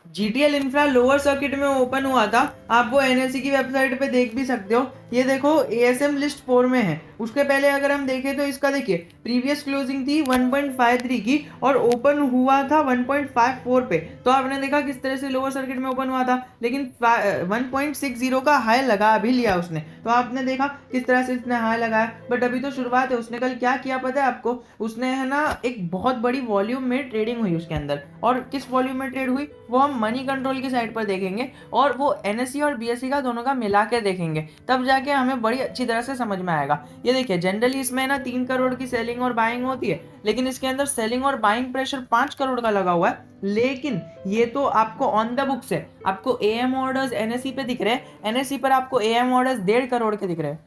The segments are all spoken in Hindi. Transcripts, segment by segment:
जीटीएल इंफ्रा लोअर सर्किट में ओपन हुआ था। आप वो एनएससी की वेबसाइट पे देख भी सकते हो। ये देखो एएसएम लिस्ट 4 में है। उसके पहले अगर हम देखें तो इसका देखिए प्रीवियस क्लोजिंग थी 1.53 की और ओपन हुआ था 1.54 पे। तो आपने देखा किस तरह से लोअर सर्किट में ओपन हुआ था, लेकिन 1.60 का हाई लगा भी लिया उसने। तो आपने देखा किस तरह से इसने हाई लगाया। बट अभी तो शुरुआत है। उसने कल क्या किया पता है आपको? उसने है ना एक बहुत बड़ी वॉल्यूम में ट्रेडिंग हुई उसके अंदर। और किस वॉल्यूम में ट्रेड हुई वो हम मनी कंट्रोल की साइड पर देखेंगे और वो एनएससी और बीएससी का दोनों का मिला के देखेंगे, तब जाके हमें बड़ी अच्छी तरह से समझ में आएगा। ये देखिए जनरली इसमें ना 3 करोड़ की सेलिंग और बाइंग होती है, लेकिन इसके अंदर सेलिंग और बाइंग प्रेशर 5 करोड़ का लगा हुआ है। लेकिन ये तो आपको ऑन द बुक्स है। आपको एएम ऑर्डर्स एनएससी पे दिख रहे हैं, एनएससी पर आपको एएम ऑर्डर्स 1.5 करोड़ के दिख रहे हैं।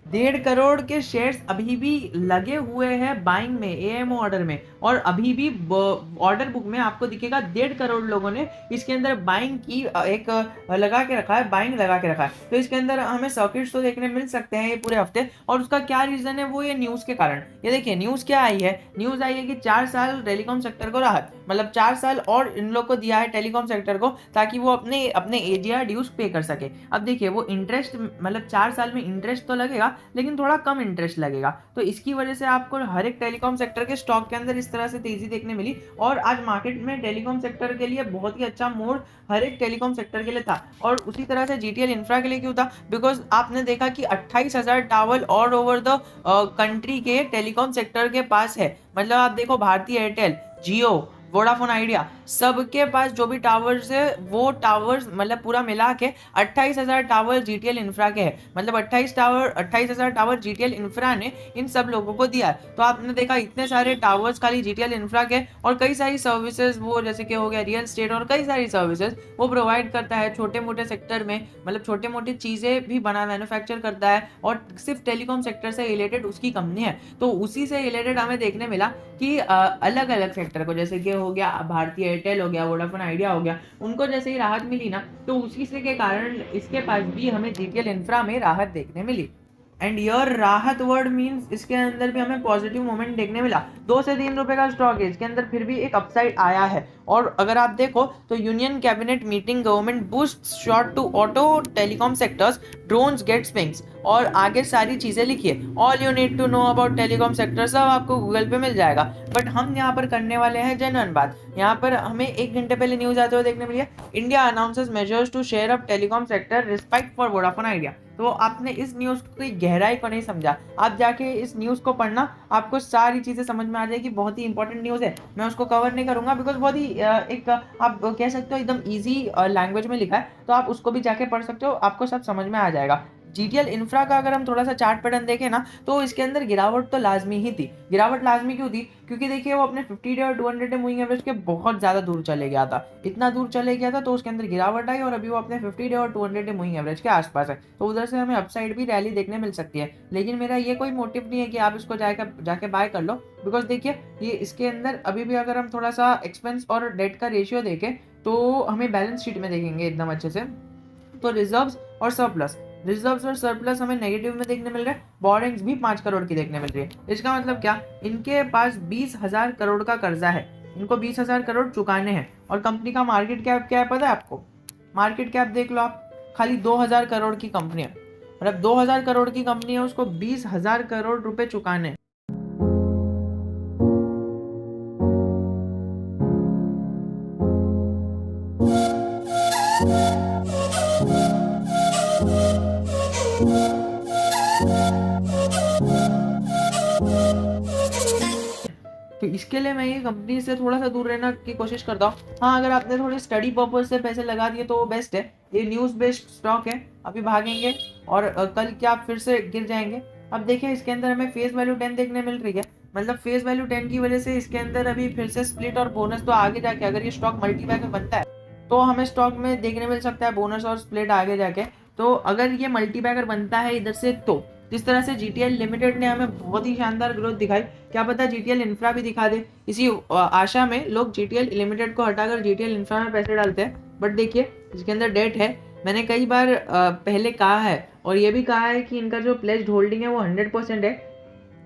1.5 करोड़ के शेयर्स अभी भी लगे हुए हैं बाइंग में, एएमओ ऑर्डर में। और अभी भी ऑर्डर बुक में आपको दिखेगा 1.5 करोड़ लोगों ने इसके अंदर बाइंग की एक लगा के रखा है, बाइंग लगा के रखा है। तो इसके अंदर हमें सर्किट्स तो देखने मिल सकते हैं ये पूरे हफ्ते। और उसका क्या रीजन है वो ये न्यूज के कारण। ये देखिए न्यूज क्या आई है। न्यूज आई है कि 4 साल टेलीकॉम सेक्टर को राहत, मतलब 4 साल और इन लोग को दिया है टेलीकॉम सेक्टर को, ताकि वो अपने अपने एजीआर ड्यूज पे कर सके। अब देखिए वो इंटरेस्ट, मतलब 4 साल में इंटरेस्ट तो लगेगा लेकिन थोड़ा कम इंटरेस्ट लगेगा। तो इसकी वजह से आपको हर एक टेलीकॉम सेक्टर के स्टॉक के अंदर इस तरह से तेजी देखने मिली। और आज मार्केट में टेलीकॉम सेक्टर के लिए बहुत ही अच्छा मोड़ हर एक टेलीकॉम सेक्टर के लिए था। और उसी तरह से जीटीएल इंफ्रा के लिए क्यों था? बिकॉज आपने देखा कि 28,000 tower all over the country के टेलीकॉम सेक्टर के पास है। मतलब आप देखो भारती एयरटेल, जियो, वोडाफोन आइडिया, सबके पास जो भी टावर्स है वो टावर्स मतलब पूरा मिला के 28,000 टावर जीटीएल इंफ्रा के हैं। मतलब 28,000 टावर जीटीएल इंफ्रा ने इन सब लोगों को दिया है। तो आपने देखा इतने सारे टावर्स खाली जीटीएल इंफ्रा के, और कई सारी सर्विसेज वो जैसे कि हो गया रियल स्टेट और कई सारी सर्विसेज वो प्रोवाइड करता है छोटे मोटे सेक्टर में। मतलब छोटे मोटे चीज़ें भी बना मैन्युफैक्चर करता है और सिर्फ टेलीकॉम सेक्टर से रिलेटेड उसकी कंपनी है। तो उसी से रिलेटेड हमें देखने मिला कि अलग अलग सेक्टर को, जैसे कि हो गया भारतीय एयरटेल हो गया, वोडाफोन आइडिया हो गया, उनको जैसे ही राहत मिली ना, तो उसी से के कारण इसके पास भी हमें जीटीएल इंफ्रा में राहत देखने मिली। एंड योर राहत वर्ड मीन्स इसके अंदर भी हमें पॉजिटिव मोमेंट देखने मिला। 2 से 3 रुपए का स्टॉक है, इसके अंदर फिर भी एक अपसाइड आया है। और अगर आप देखो तो union cabinet meeting government boost short to auto telecom sectors, drones get springs, और आगे सारी चीजें लिखिए। All you need to know about telecom sector सब आपको गूगल पे मिल जाएगा। बट हम यहाँ पर करने वाले हैं जेन्युइन बात। यहाँ पर हमें 1 घंटे पहले न्यूज आते हुए देखने मिली है, India announces measures to share up telecom sector respect for Vodafone Idea. तो आपने इस न्यूज की गहराई को नहीं समझा। आप जाके इस न्यूज को पढ़ना, आपको सारी चीजें समझ में आ जाएगी। बहुत ही इंपॉर्टेंट न्यूज है। मैं उसको कवर नहीं करूंगा बिकॉज बहुत ही एक आप कह सकते हो एकदम इजी लैंग्वेज में लिखा है। तो आप उसको भी जाके पढ़ सकते हो, आपको सब समझ में आ जाएगा। जीटीएल इंफ्रा का अगर हम थोड़ा सा चार्ट पैटर्न देखें ना, तो इसके अंदर गिरावट तो लाजमी ही थी। गिरावट लाजमी क्यों थी? क्योंकि देखिए वो अपने 50 डे और 200 डे मूविंग एवरेज के बहुत ज्यादा दूर चले गया था। इतना दूर चले गया था तो उसके अंदर गिरावट आई, और अभी वो अपने 50 डे और 200 डे मूविंग एवरेज के आसपास है। तो उधर से हमें अपसाइड भी रैली देखने मिल सकती है। लेकिन मेरा ये कोई मोटिव नहीं है कि आप इसको जाके बाय कर लो। बिकॉज देखिए ये इसके अंदर अभी भी अगर हम थोड़ा सा एक्सपेंस और डेट का रेशियो देखें तो हमें बैलेंस शीट में देखेंगे एकदम अच्छे से, तो रिजर्व्स और सरप्लस, रिजर्व्स और सरप्लस हमें नेगेटिव में देखने मिल रहा है। बोरिंग्स भी 5 करोड़ की देखने मिल रही है। इसका मतलब क्या? इनके पास 20,000 करोड़ का कर्जा है। इनको 20,000 करोड़ चुकाने हैं। और कंपनी का मार्केट कैप क्या है पता है आपको? मार्केट कैप देख लो आप, खाली 2,000 करोड़ की कंपनी है। मतलब 2,000 करोड़ की कंपनी है, उसको 20,000 करोड़ रुपए चुकाने हैं। तो इसके लिए मैं ये कंपनी से थोड़ा सा दूर रहना की कोशिश करता हूँ। हाँ, अगर आपने थोड़े स्टडी पर्पज से पैसे लगा दिए तो वो बेस्ट है। ये न्यूज़ बेस्ड स्टॉक है, अभी भागेंगे और कल क्या फिर से गिर जाएंगे। अब देखिए इसके अंदर हमें फेस वैल्यू 10 देखने मिल रही है। मतलब फेस वैल्यू 10 की वजह से इसके अंदर अभी फिर से स्प्लिट और बोनस, तो आगे जाके अगर ये स्टॉक मल्टीबैगर बनता है तो हमें स्टॉक में देखने मिल सकता है बोनस और स्प्लिट आगे जाके। तो अगर ये मल्टीबैगर बनता है इधर से, तो जिस तरह से जीटीएल लिमिटेड ने हमें बहुत ही शानदार ग्रोथ दिखाई, क्या पता जीटीएल इंफ्रा भी दिखा दे। इसी आशा में लोग जीटीएल लिमिटेड को हटाकर जीटीएल इंफ्रा में पैसे डालते हैं। बट देखिए इसके अंदर डेट है। मैंने कई बार पहले कहा है और ये भी कहा है कि इनका जो प्लेस्ड होल्डिंग है वो 100% है।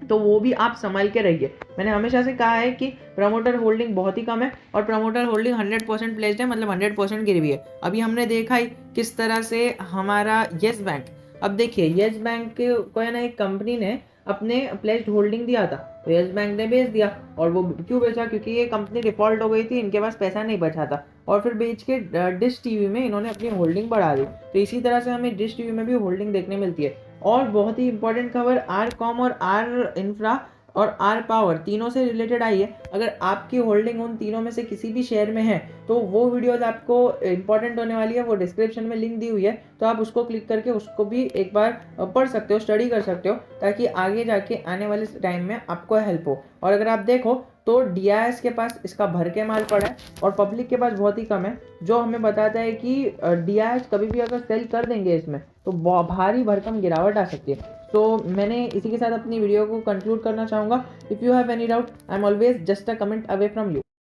तो वो भी आप संभाल के रहिए। मैंने हमेशा से कहा है कि प्रमोटर होल्डिंग बहुत ही कम है और प्रमोटर होल्डिंग 100% प्लेस्ड है, मतलब 100% गिरी हुई है। अभी हमने देखा ही किस तरह से हमारा येस बैंक, अब देखिए येस बैंक को है ना एक कंपनी ने अपने प्लेस्ड होल्डिंग दिया था, तो येस बैंक ने बेच दिया। और वो क्यों बेचा? क्योंकि ये कंपनी डिफॉल्ट हो गई थी, इनके पास पैसा नहीं बचा था, और फिर बेच के डिश टीवी में इन्होंने अपनी होल्डिंग बढ़ा दी। तो इसी तरह से हमें डिश टीवी में भी होल्डिंग देखने मिलती है। और बहुत ही इंपॉर्टेंट खबर, आर कॉम और आर इंफ्रा और आर पावर तीनों से रिलेटेड आई है। अगर आपकी होल्डिंग उन तीनों में से किसी भी शेयर में है तो वो वीडियोस आपको इंपॉर्टेंट होने वाली है, वो डिस्क्रिप्शन में लिंक दी हुई है, तो आप उसको क्लिक करके उसको भी एक बार पढ़ सकते हो, स्टडी कर सकते हो, ताकि आगे जाके आने वाले टाइम में आपको हेल्प हो। और अगर आप देखो तो डीआईएस के पास इसका भर के माल पड़ा है और पब्लिक के पास बहुत ही कम है, जो हमें बताता है कि डीआईएस कभी भी अगर सेल कर देंगे इसमें तो भारी भरकम गिरावट आ सकती है। तो मैंने इसी के साथ अपनी वीडियो को कंक्लूड करना चाहूँगा। If you have any doubt, I am always just a comment away from you.